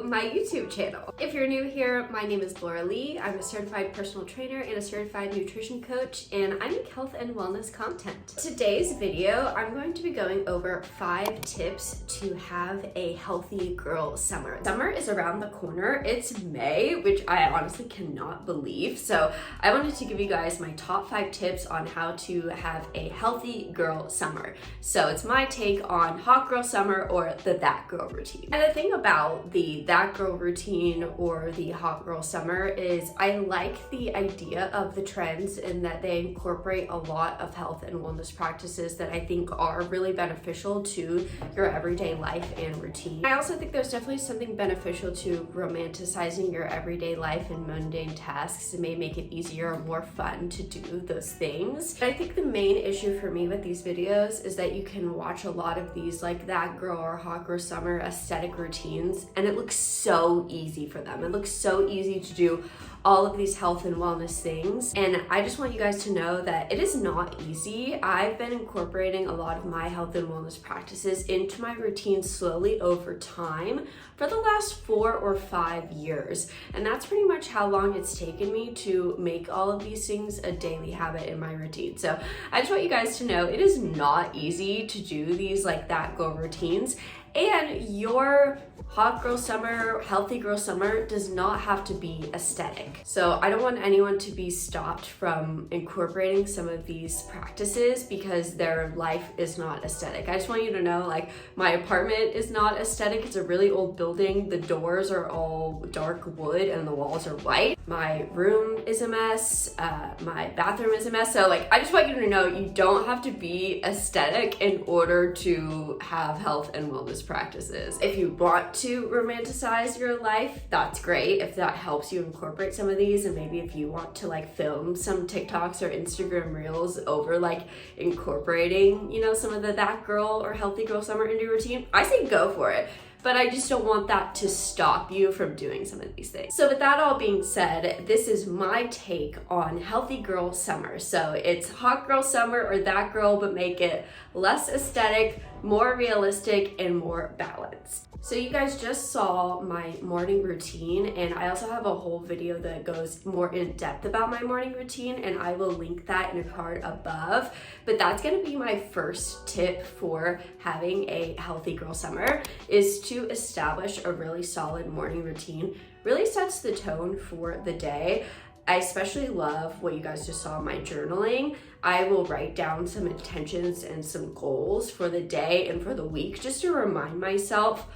my YouTube channel. If you're new here, my name is Laura Lee. I'm a certified personal trainer and a certified nutrition coach, and I make health and wellness content. Today's video, I'm going to be going over 5 tips to have a healthy girl summer. Summer is around the corner. It's May, which I honestly cannot believe. So I wanted to give you guys my top 5 tips on how to have a healthy girl summer. So it's my take on hot girl summer or the that girl routine. And the thing about the that girl routine or the hot girl summer is I like the idea of the trends in that they incorporate a lot of health and wellness practices that I think are really beneficial to your everyday life and routine. I also think there's definitely something beneficial to romanticizing your everyday life and mundane tasks. It may make it easier or more fun to do those things. But I think the main issue for me with these videos is that you can watch a lot of these like that girl or hot girl summer aesthetic routines and it looks so easy for them. It looks so easy to do all of these health and wellness things. And I just want you guys to know that it is not easy. I've been incorporating a lot of my health and wellness practices into my routine slowly over time for the last 4 or 5 years. And that's pretty much how long it's taken me to make all of these things a daily habit in my routine. So I just want you guys to know it is not easy to do these like that girl routines. And your hot girl summer, healthy girl summer does not have to be aesthetic. So I don't want anyone to be stopped from incorporating some of these practices because their life is not aesthetic. I just want you to know, like, my apartment is not aesthetic. It's a really old building. The doors are all dark wood and the walls are white. My room is a mess. My bathroom is a mess. So like, I just want you to know you don't have to be aesthetic in order to have health and wellness practices. If you want to romanticize your life, that's great. If that helps you incorporate some of these, and maybe if you want to like film some TikToks or Instagram reels over like incorporating, you know, some of the that girl or healthy girl summer into your routine, I say go for it. But I just don't want that to stop you from doing some of these things. So with that all being said, this is my take on healthy girl summer. So it's hot girl summer or that girl, but make it less aesthetic, more realistic, and more balanced. So you guys just saw my morning routine, and I also have a whole video that goes more in depth about my morning routine, and I will link that in a card above. But that's gonna be my first tip for having a healthy girl summer, is to establish a really solid morning routine. Really sets the tone for the day. I especially love what you guys just saw in my journaling. I will write down some intentions and some goals for the day and for the week just to remind myself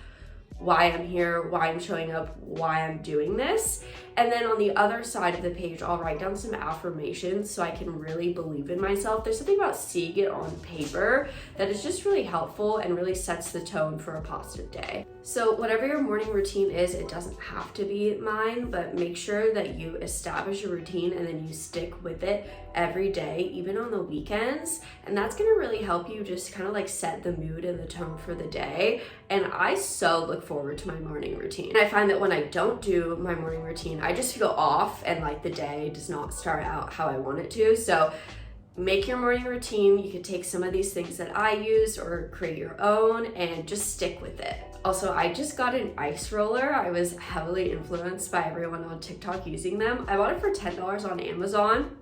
why I'm here, why I'm showing up, why I'm doing this. And then on the other side of the page, I'll write down some affirmations so I can really believe in myself. There's something about seeing it on paper that is just really helpful and really sets the tone for a positive day. So whatever your morning routine is, it doesn't have to be mine, but make sure that you establish a routine and then you stick with it every day, even on the weekends. And that's gonna really help you just kind of like set the mood and the tone for the day. And I so look forward to my morning routine. And I find that when I don't do my morning routine, I just feel off and like the day does not start out how I want it to. So make your morning routine. You could take some of these things that I use or create your own and just stick with it. Also, I just got an ice roller. I was heavily influenced by everyone on TikTok using them. I bought it for $10 on Amazon.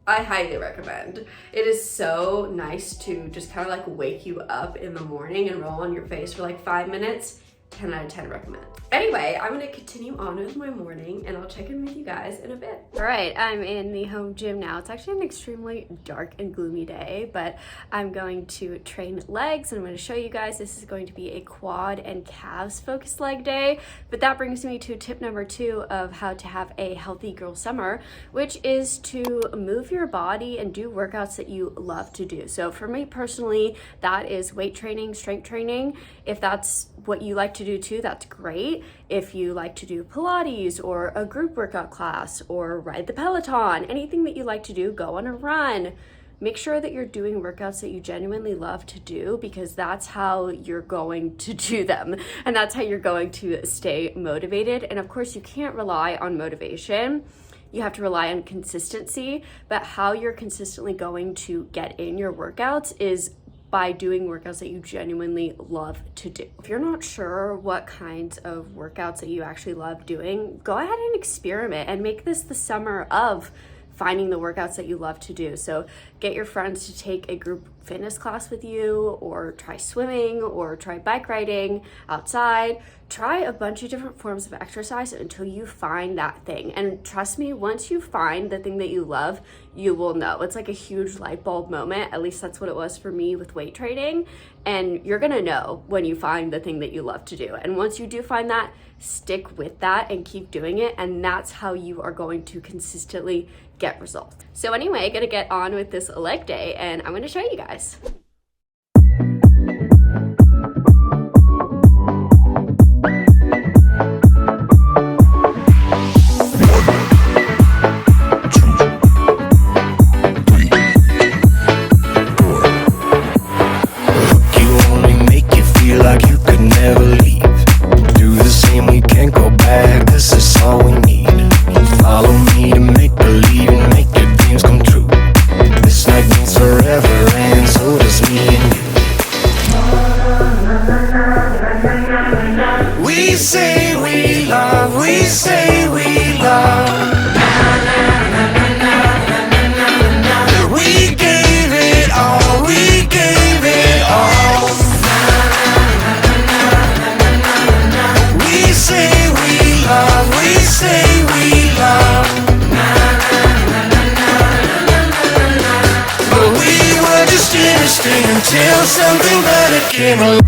I highly recommend. It is so nice to just kind of like wake you up in the morning and roll on your face for like 5 minutes. 10 out of 10 recommend. Anyway, I'm gonna continue on with my morning and I'll check in with you guys in a bit. All right, I'm in the home gym now. It's actually an extremely dark and gloomy day, but I'm going to train legs and I'm gonna show you guys. This is going to be a quad and calves focused leg day. But that brings me to tip number 2 of how to have a healthy girl summer, which is to move your body and do workouts that you love to do. So for me personally, that is weight training, strength training. If that's what you like to do too, that's great. If you like to do Pilates or a group workout class or ride the Peloton, anything that you like to do, go on a run. Make sure that you're doing workouts that you genuinely love to do, because that's how you're going to do them and that's how you're going to stay motivated. And of course, you can't rely on motivation. You have to rely on consistency, but how you're consistently going to get in your workouts is by doing workouts that you genuinely love to do. If you're not sure what kinds of workouts that you actually love doing, go ahead and experiment and make this the summer of finding the workouts that you love to do. So get your friends to take a group fitness class with you, or try swimming, or try bike riding outside. Try a bunch of different forms of exercise until you find that thing. And trust me, once you find the thing that you love, you will know. It's like a huge light bulb moment. At least that's what it was for me with weight training. And you're gonna know when you find the thing that you love to do. And once you do find that, stick with that and keep doing it. And that's how you are going to consistently get results. So anyway, I'm gonna get on with this leg day and I'm gonna show you guys. Until something better came along.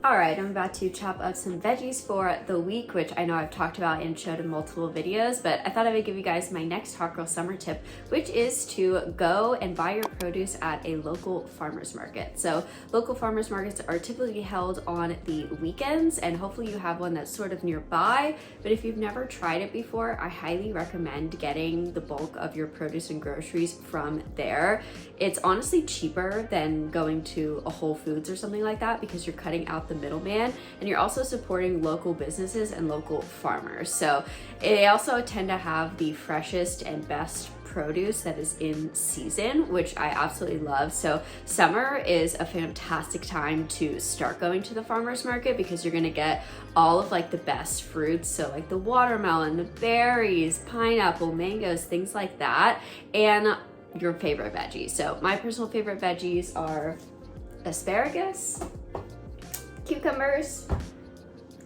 Alright, I'm about to chop up some veggies for the week, which I know I've talked about and showed in multiple videos, but I thought I would give you guys my next Hot Girl Summer tip, which is to go and buy your produce at a local farmer's market. So local farmer's markets are typically held on the weekends, and hopefully you have one that's sort of nearby, but if you've never tried it before, I highly recommend getting the bulk of your produce and groceries from there. It's honestly cheaper than going to a Whole Foods or something like that because you're cutting out the middleman and you're also supporting local businesses and local farmers. So they also tend to have the freshest and best produce that is in season, which I absolutely love. So summer is a fantastic time to start going to the farmer's market because you're gonna get all of like the best fruits. So like the watermelon, the berries, pineapple, mangoes, things like that, and your favorite veggies. So my personal favorite veggies are asparagus, cucumbers,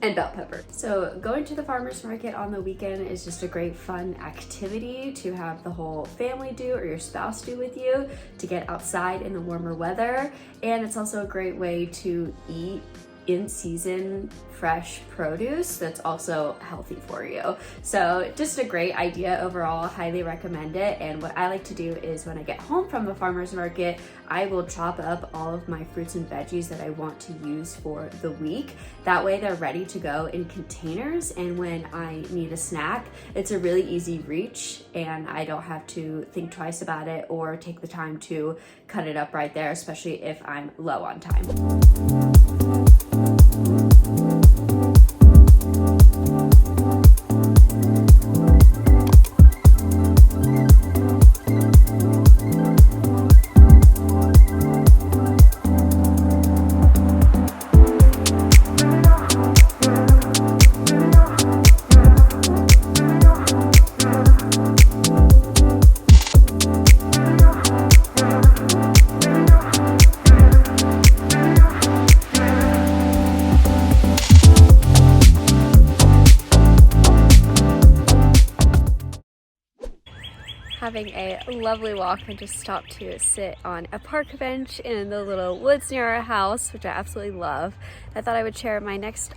and bell pepper. So going to the farmer's market on the weekend is just a great fun activity to have the whole family do or your spouse do with you, to get outside in the warmer weather. And it's also a great way to eat in season fresh produce that's also healthy for you. So just a great idea overall, highly recommend it. And what I like to do is when I get home from the farmer's market, I will chop up all of my fruits and veggies that I want to use for the week. That way they're ready to go in containers, and when I need a snack, it's a really easy reach and I don't have to think twice about it or take the time to cut it up right there, especially if I'm low on time. having a lovely walk and just stopped to sit on a park bench in the little woods near our house, which I absolutely love. I thought I would share my next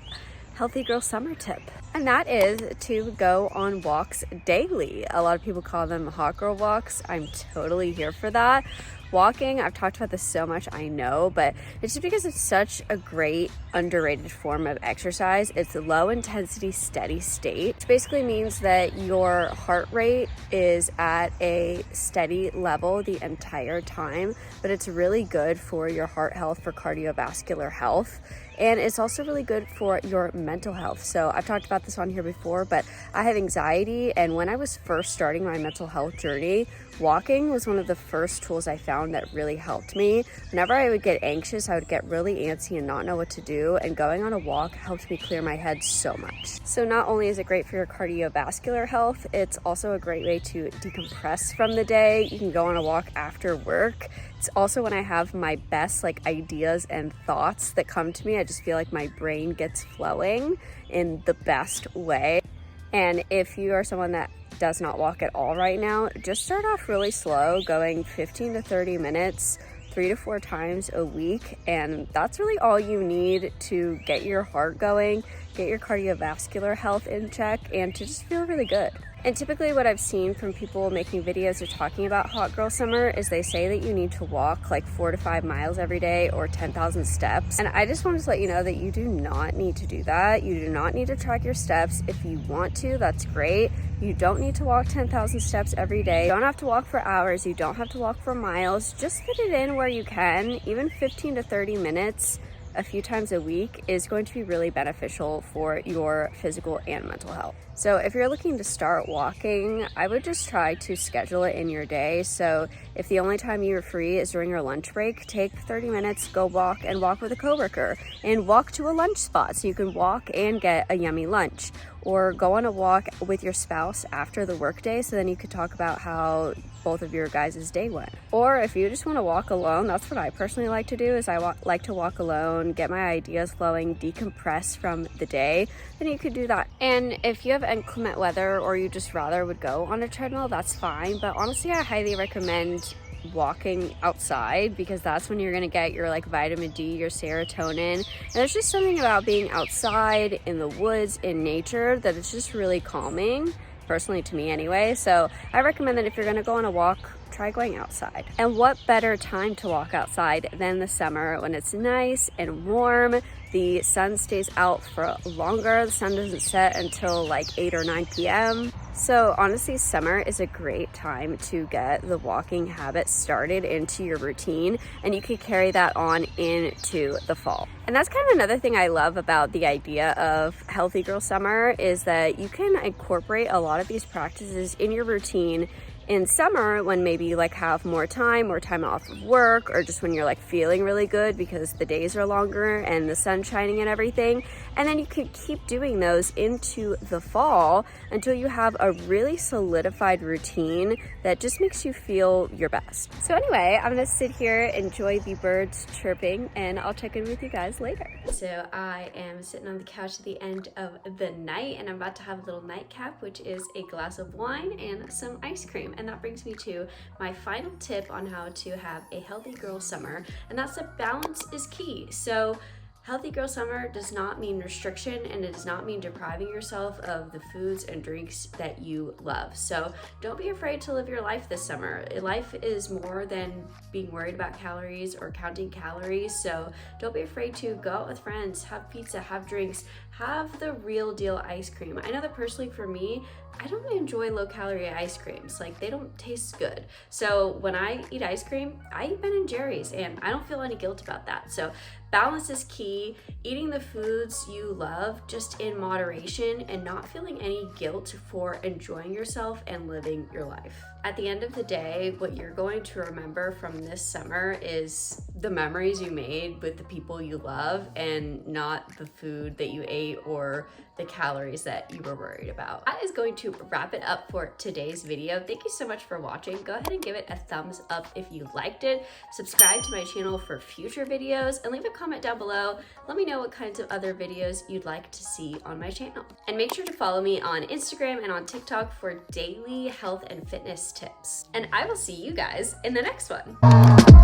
Healthy Girl Summer tip, and that is to go on walks daily. A lot of people call them hot girl walks. I'm totally here for that. Walking, I've talked about this so much, I know, but it's just because it's such a great underrated form of exercise. It's a low intensity, steady state, which basically means that your heart rate is at a steady level the entire time, but it's really good for your heart health, for cardiovascular health. And it's also really good for your mental health. So I've talked about this on here before, but I have anxiety. And when I was first starting my mental health journey, walking was one of the first tools I found that really helped me. Whenever I would get anxious, I would get really antsy and not know what to do. And going on a walk helped me clear my head so much. So not only is it great for your cardiovascular health, it's also a great way to decompress from the day. You can go on a walk after work. It's also when I have my best ideas and thoughts that come to me. I just feel like my brain gets flowing in the best way. And if you are someone that does not walk at all right now, just start off really slow, going 15 to 30 minutes, 3 to 4 times a week. And that's really all you need to get your heart going, get your cardiovascular health in check, and to just feel really good. And typically what I've seen from people making videos or talking about Hot Girl Summer is they say that you need to walk 4 to 5 miles every day or 10,000 steps. And I just wanted to let you know that you do not need to do that. You do not need to track your steps. If you want to, that's great. You don't need to walk 10,000 steps every day. You don't have to walk for hours. You don't have to walk for miles. Just fit it in where you can. Even 15 to 30 minutes a few times a week is going to be really beneficial for your physical and mental health. So if you're looking to start walking, I would just try to schedule it in your day. So if the only time you're free is during your lunch break, take 30 minutes, go walk and walk with a coworker, and walk to a lunch spot so you can walk and get a yummy lunch. Or go on a walk with your spouse after the workday, so then you could talk about how both of your guys' day went. Or if you just want to walk alone, that's what I personally like to do, is I like to walk alone, get my ideas flowing, decompress from the day, then you could do that. And if you have inclement weather or you just rather would go on a treadmill, that's fine. But honestly, I highly recommend walking outside, because that's when you're gonna get your vitamin D, your serotonin. And there's just something about being outside in the woods, in nature, that it's just really calming, personally to me anyway. So I recommend that if you're gonna go on a walk, try going outside. And what better time to walk outside than the summer, when it's nice and warm, the sun stays out for longer, the sun doesn't set until 8 or 9 p.m. So honestly, summer is a great time to get the walking habit started into your routine, and you could carry that on into the fall. And that's kind of another thing I love about the idea of Healthy Girl Summer, is that you can incorporate a lot of these practices in your routine in summer, when maybe you have more time off of work, or just when you're feeling really good because the days are longer and the sun's shining and everything. And then you could keep doing those into the fall until you have a really solidified routine that just makes you feel your best. So anyway, I'm gonna sit here, enjoy the birds chirping, and I'll check in with you guys later. So I am sitting on the couch at the end of the night, and I'm about to have a little nightcap, which is a glass of wine and some ice cream. And that brings me to my final tip on how to have a healthy girl summer, and that's that balance is key. So Healthy Girl Summer does not mean restriction, and it does not mean depriving yourself of the foods and drinks that you love. So don't be afraid to live your life this summer. Life is more than being worried about calories or counting calories. So don't be afraid to go out with friends, have pizza, have drinks, have the real deal ice cream. I know that personally for me, I don't enjoy low-calorie ice creams. They don't taste good. So when I eat ice cream, I eat Ben & Jerry's, and I don't feel any guilt about that. So balance is key. Eating the foods you love, just in moderation, and not feeling any guilt for enjoying yourself and living your life. At the end of the day, what you're going to remember from this summer is the memories you made with the people you love, and not the food that you ate or the calories that you were worried about. That is going to wrap it up for today's video. Thank you so much for watching. Go ahead and give it a thumbs up if you liked it. Subscribe to my channel for future videos, and leave a comment down below. Let me know what kinds of other videos you'd like to see on my channel. And make sure to follow me on Instagram and on TikTok for daily health and fitness tips. And I will see you guys in the next one.